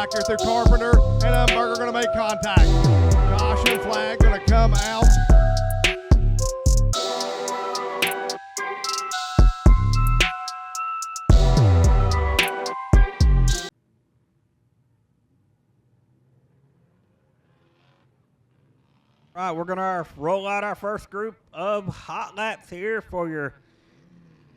Schumacher through Carpenter, and Umberger going to make contact. Josh and Flag going to come out. All right, we're going to roll out our first group of hot laps here for your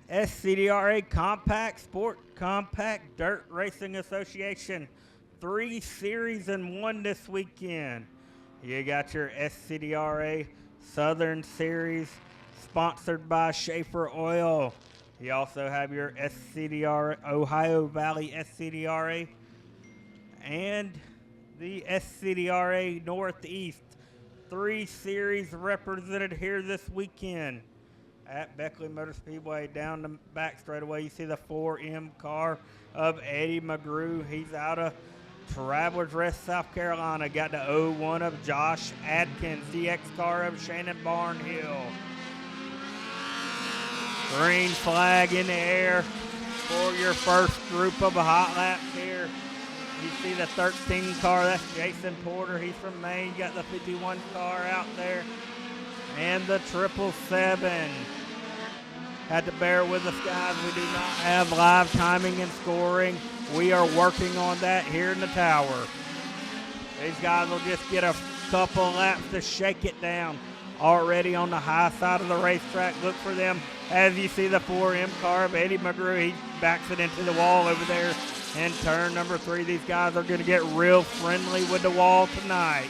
SCDRA Compact Sport Compact Dirt Racing Association 3 Series in 1 this weekend. You got your SCDRA Southern Series sponsored by Schaefer Oil. You also have your SCDRA Ohio Valley SCDRA and the SCDRA Northeast 3 Series represented here this weekend at Beckley Motor Speedway. Down the back straightaway, you see the 4M car of Eddie McGrew. He's out of Travelers Rest, South Carolina. Got the 01 of Josh Adkins, DX car of Shannon Barnhill. Green flag in the air for your first group of hot laps here. You see the 13 car, that's Jason Porter. He's from Maine. Got the 51 car out there. And the 777. Had to bear with us, guys. We do not have live timing and scoring. We are working on that here in the tower. These guys will just get a couple laps to shake it down. Already on the high side of the racetrack. Look for them. As you see the 4M car of Eddie McGrew, he backs it into the wall over there. And turn number 3, these guys are going to get real friendly with the wall tonight.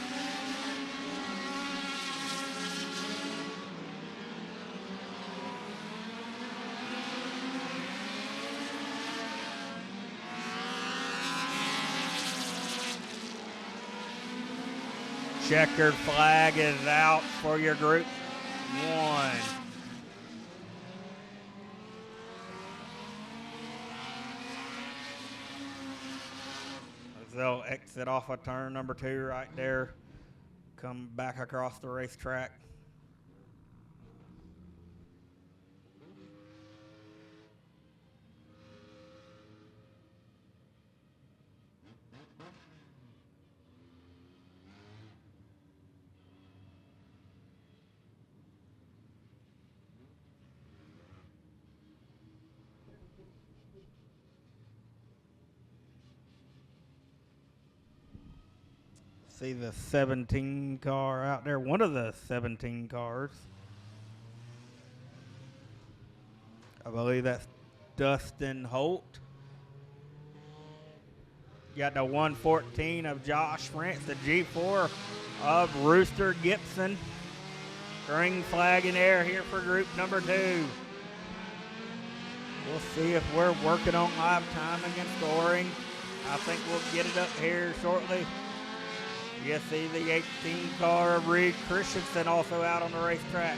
Checkered flag is out for your group 1. They'll exit off of turn number 2 right there, come back across the racetrack. See the 17 car out there, one of the 17 cars. I believe that's Dustin Holt. Got the 114 of Josh France, the G4 of Rooster Gibson. Green flag in air here for group number 2. We'll see if we're working on live timing and scoring. I think we'll get it up here shortly. You see the 18 car of Reed Christensen also out on the racetrack.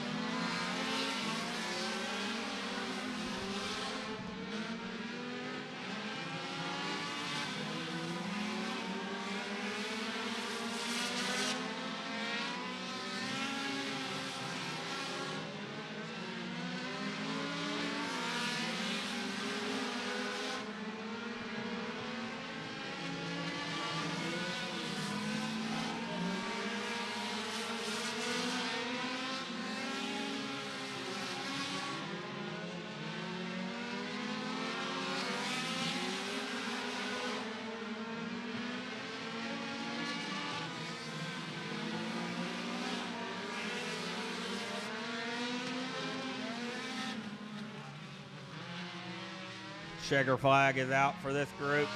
Checker flag is out for this group.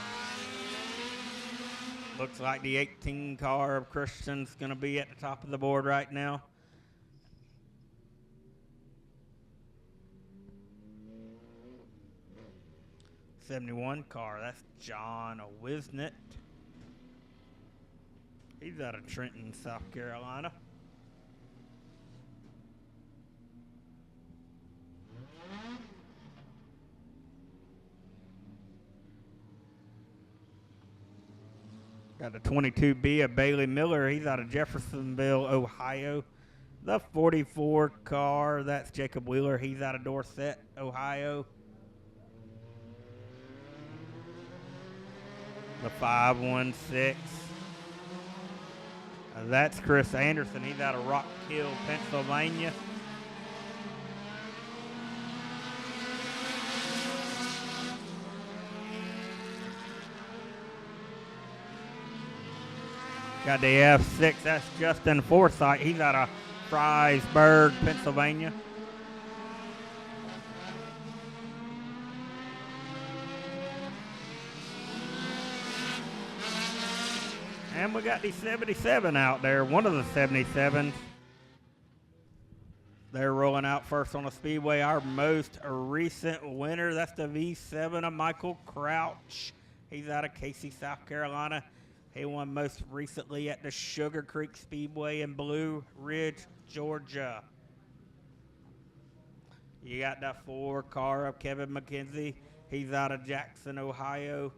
Looks like the 18 car of Christian's going to be at the top of the board right now. '71 car, that's John Wisnett. He's out of Trenton, South Carolina. Got the 22B of Bailey Miller. He's out of Jeffersonville, Ohio. The 44 car, that's Jacob Wheeler. He's out of Dorset, Ohio. the 516. That's Chris Anderson. He's out of Rock Hill, Pennsylvania. Got the F6. That's Justin Forsythe. He's out of Fryersburg, Pennsylvania. And we got the 77 out there, one of the 77s. They're rolling out first on the Speedway. Our most recent winner, that's the V7 of Michael Crouch. He's out of Casey, South Carolina. He won most recently at the Sugar Creek Speedway in Blue Ridge, Georgia. You got the 4 car of Kevin McKenzie. He's out of Jackson, Ohio.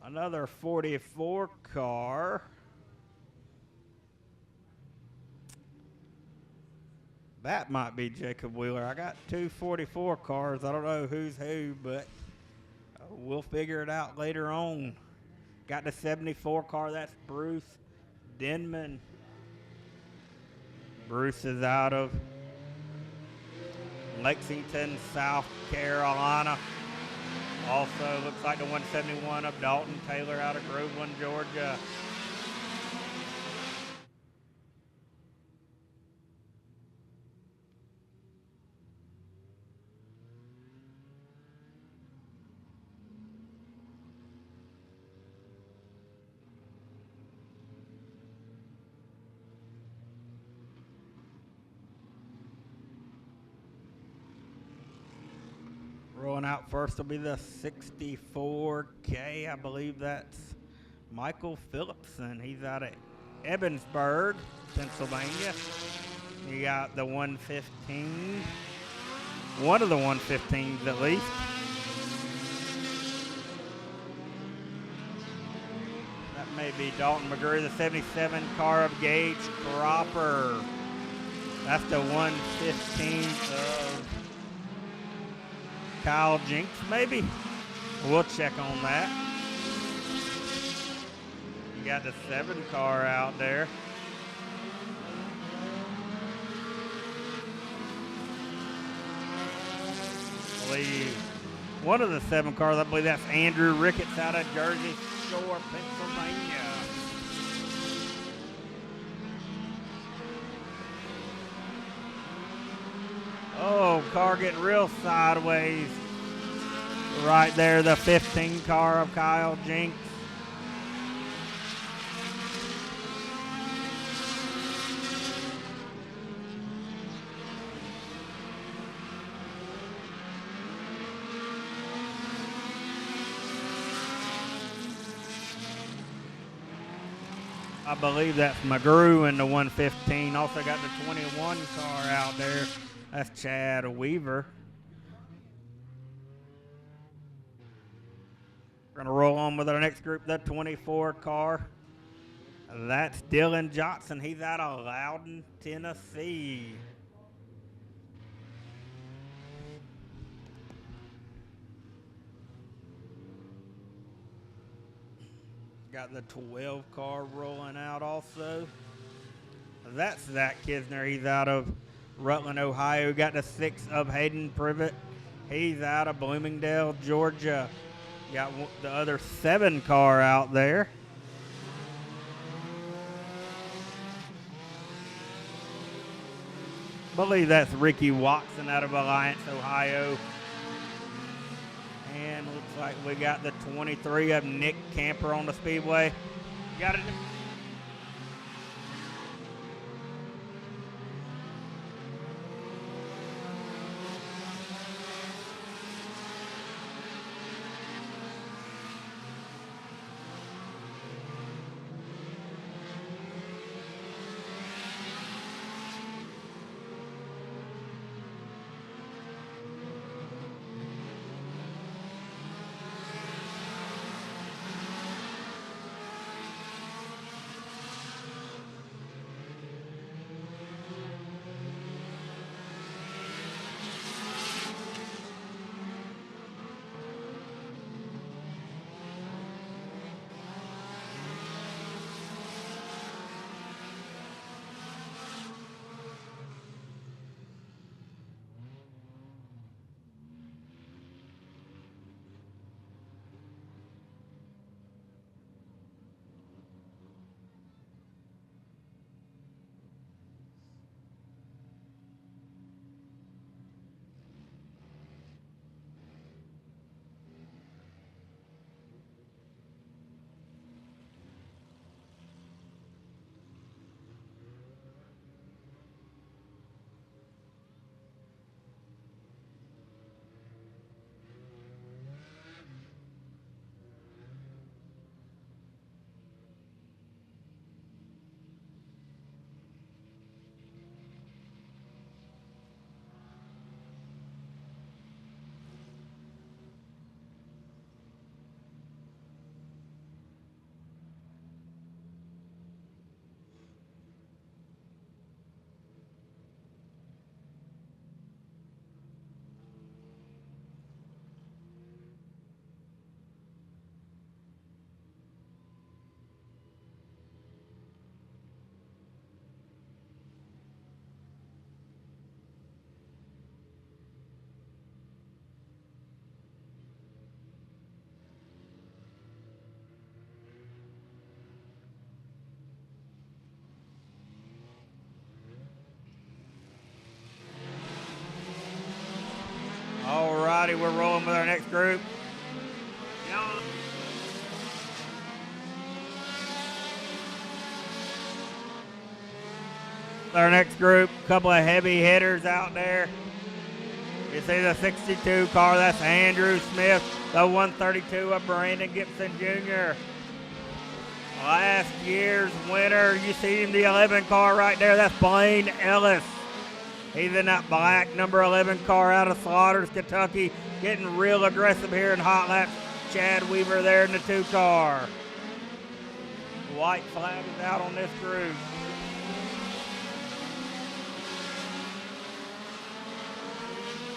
Another 44 car. That might be Jacob Wheeler. I got 2 44 cars. I don't know who's who, but we'll figure it out later on. Got the 74 car. That's Bruce Denman. Bruce is out of Lexington, South Carolina. Also, looks like the 171 of Dalton Taylor out of Groveland, Georgia. Rolling out first will be the 64K. I believe that's Michael Phillipson. He's out of Ebensburg, Pennsylvania. You got the 115. One of the 115s at least. That may be Dalton McGrew, the 77 car of Gage Cropper. That's the 115 of Kyle Jinks, maybe? We'll check on that. You got the 7 car out there. I believe one of the 7 cars, I believe that's Andrew Ricketts out of Jersey Shore, Pennsylvania. Oh, car getting real sideways. Right there, the 15 car of Kyle Jinks. I believe that's McGrew in the 115. Also got the 21 car out there. That's Chad Weaver. We're going to roll on with our next group, the 24 car. That's Dylan Johnson. He's out of Loudon, Tennessee. Got the 12 car rolling out also. That's Zach Kisner. He's out of Rutland, Ohio. Got the 6 of Hayden Privet. He's out of Bloomingdale, Georgia. Got the other 7 car out there. I believe that's Ricky Watson out of Alliance, Ohio. And looks like we got the 23 of Nick Camper on the Speedway. Got it. All righty, we're rolling with our next group. Our next group, a couple of heavy hitters out there. You see the 62 car, that's Andrew Smith. The 132 of Brandon Gibson Jr. Last year's winner, you see him, the 11 car right there, that's Blaine Ellis. He's in that black number 11 car out of Slaughters, Kentucky, getting real aggressive here in hot laps. Chad Weaver there in the 2 car. White flag is out on this group.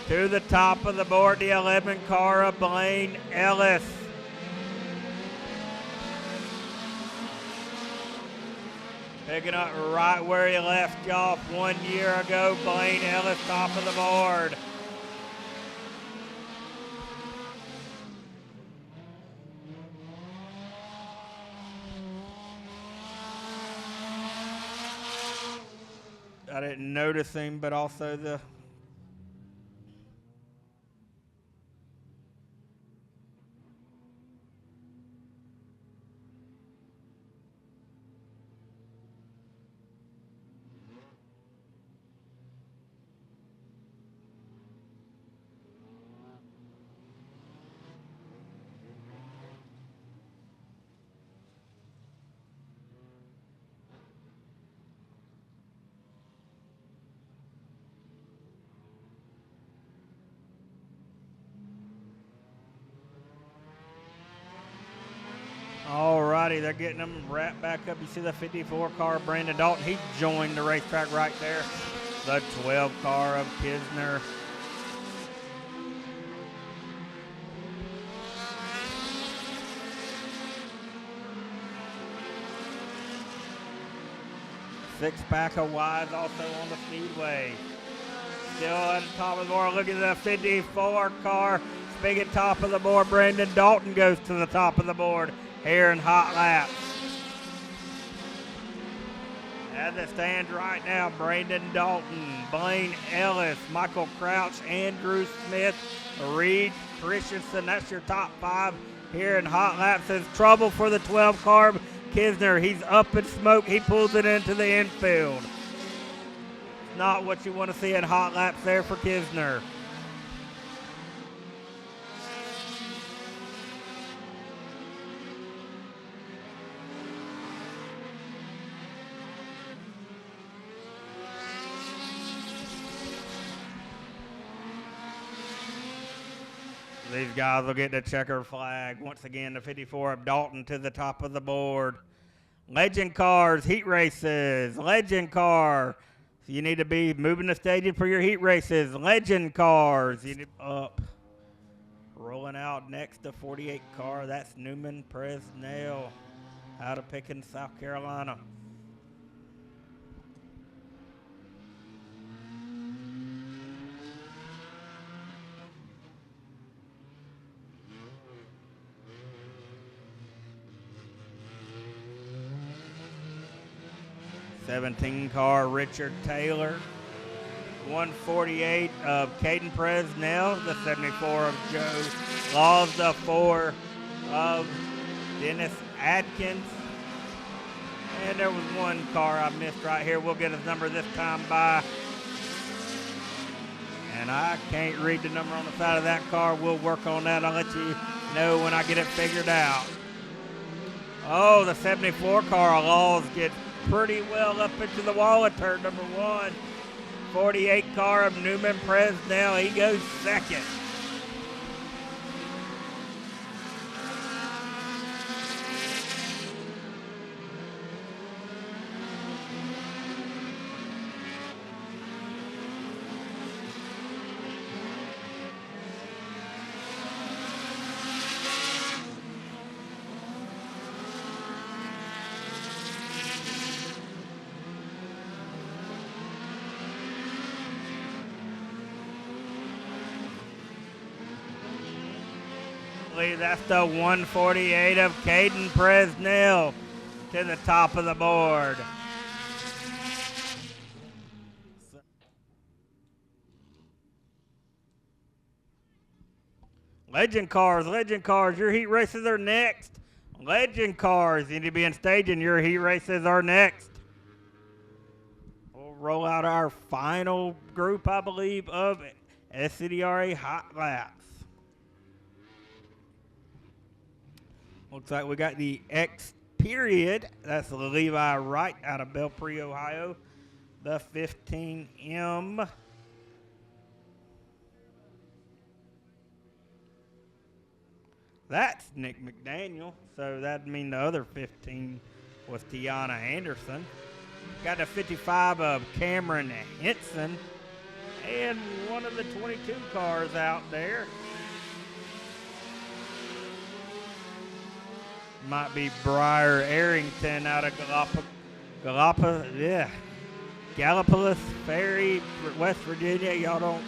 To the top of the board, the 11 car of Blaine Ellis. Picking up right where he left off 1 year ago, Blaine Ellis, top of the board. I didn't notice him, but also the Alrighty, they're getting them wrapped back up. You see the 54 car, Brandon Dalton. He joined the racetrack right there. The 12 car of Kisner. Six-pack of Wise also on the Speedway. Still at the top of the board. Look at the 54 car. Big at top of the board. Brandon Dalton goes to the top of the board here in hot laps. As it stands right now, Brandon Dalton, Blaine Ellis, Michael Crouch, Andrew Smith, Reed Christensen. That's your top 5 here in hot laps. There's trouble for the 12 car Kisner. He's up in smoke. He pulls it into the infield. It's not what you want to see in hot laps there for Kisner. These guys will get the checker flag. Once again, the 54 of Dalton to the top of the board. Legend cars, heat races, legend car. So you need to be moving the staging for your heat races. Legend cars. You need up. Rolling out next to 48 car. That's Newman Presnell out of Pickens, South Carolina. '17 car Richard Taylor, 148 of Caden Presnell, the 74 of Joe Laws, the 4 of Dennis Adkins. And there was one car I missed right here. We'll get his number this time by. And I can't read the number on the side of that car. We'll work on that. I'll let you know when I get it figured out. Oh, the 74 car Laws gets pretty well up into the wall at turn number 1. 48 car of Newman Presnell. He goes second. That's the 148 of Caden Presnell to the top of the board. Legend cars, your heat races are next. Legend cars, you need to be in staging, your heat races are next. We'll roll out our final group, I believe, of SCDRA hot laps. Looks like we got the X period. That's the Levi Wright out of Belpre, Ohio. The 15M. That's Nick McDaniel, so that'd mean the other 15 was Tiana Anderson. Got the 55 of Cameron Henson, and one of the 22 cars out there. Might be Briar Arrington out of Gallipolis Ferry, West Virginia. Y'all don't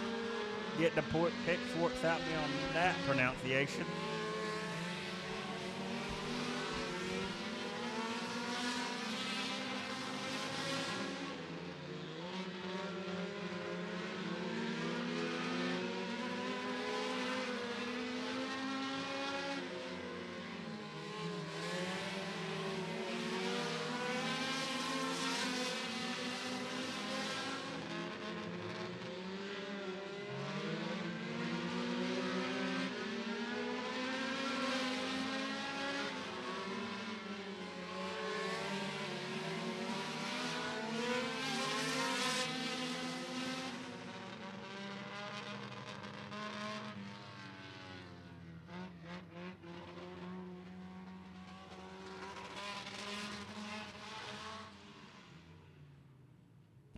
get the pitchforks out me on that pronunciation.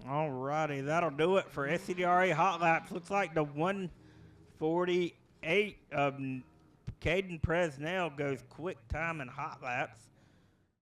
Alrighty, that'll do it for SCDRA hot laps. Looks like the 148 of Caden Presnell goes quick time in hot laps.